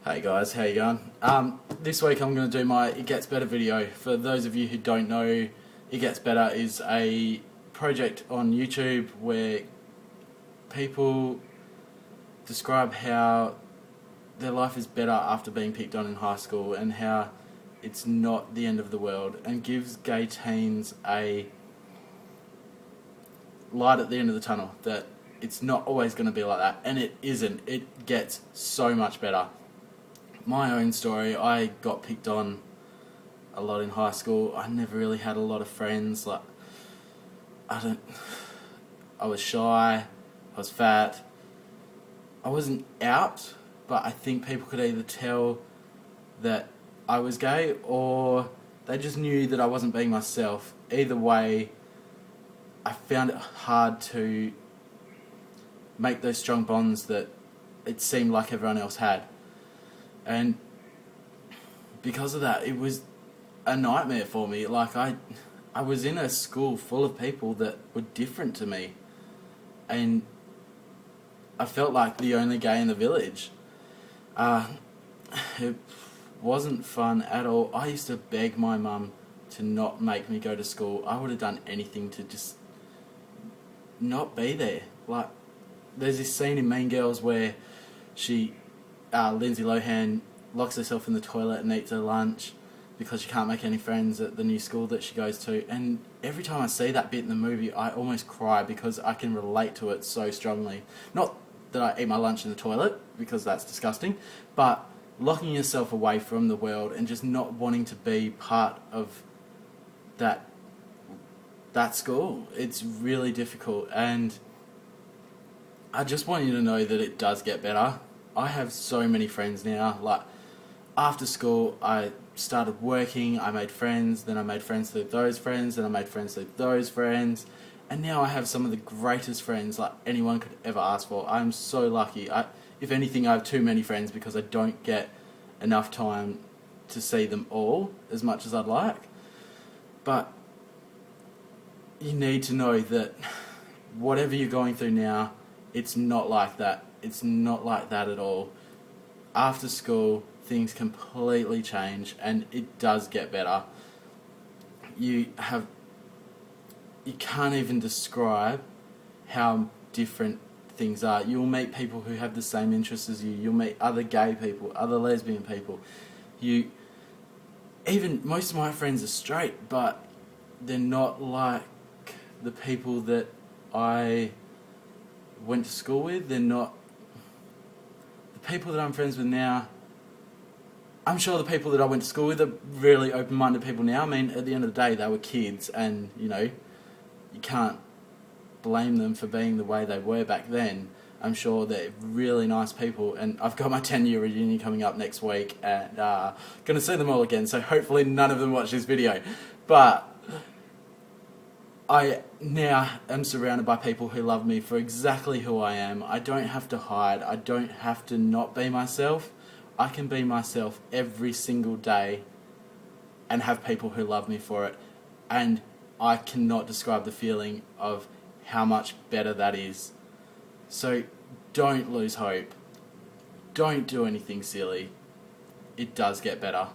Hey guys, how you going? This week I'm going to do my It Gets Better video. For those of you who don't know, It Gets Better is a project on YouTube where people describe how their life is better after being picked on in high school and how it's not the end of the world, and gives gay teens a light at the end of the tunnel that it's not always going to be like that, and it isn't. It gets so much better. My own story, I got picked on a lot in high school. I never really had a lot of friends. I was shy, I was fat. I wasn't out, but I think people could either tell that I was gay or they just knew that I wasn't being myself. Either way, I found it hard to make those strong bonds that it seemed like everyone else had. And because of that, it was a nightmare for me. I was in a school full of people that were different to me, and I felt like the only gay in the village. It wasn't fun at all. I used to beg my mum to not make me go to school. I would have done anything to just not be there. There's this scene in Mean Girls where Lindsay Lohan locks herself in the toilet and eats her lunch because she can't make any friends at the new school that she goes to. And every time I see that bit in the movie, I almost cry because I can relate to it so strongly. Not that I eat my lunch in the toilet, because that's disgusting, but locking yourself away from the world and just not wanting to be part of that school. It's really difficult, and I just want you to know that it does get better. I have so many friends now. After school, I started working, I made friends, then I made friends through those friends, then I made friends through those friends, and now I have some of the greatest friends anyone could ever ask for. I'm so lucky. If anything, I have too many friends because I don't get enough time to see them all as much as I'd like. But you need to know that whatever you're going through now, it's not like that. It's not like that at all. After school, things completely change, and it does get better. You can't even describe how different things are. You'll meet people who have the same interests as you. You'll meet other gay people, other lesbian people. Even most of my friends are straight, but they're not like the people that I went to school with. They're not the people that I'm friends with now. I'm sure the people that I went to school with are really open-minded people now. I mean, at the end of the day, they were kids, and you can't blame them for being the way they were back then. I'm sure they're really nice people, and I've got my 10-year reunion coming up next week, and going to see them all again, so hopefully none of them watch this video. But I now am surrounded by people who love me for exactly who I am. I don't have to hide. I don't have to not be myself. I can be myself every single day and have people who love me for it. And I cannot describe the feeling of how much better that is. So don't lose hope. Don't do anything silly. It does get better.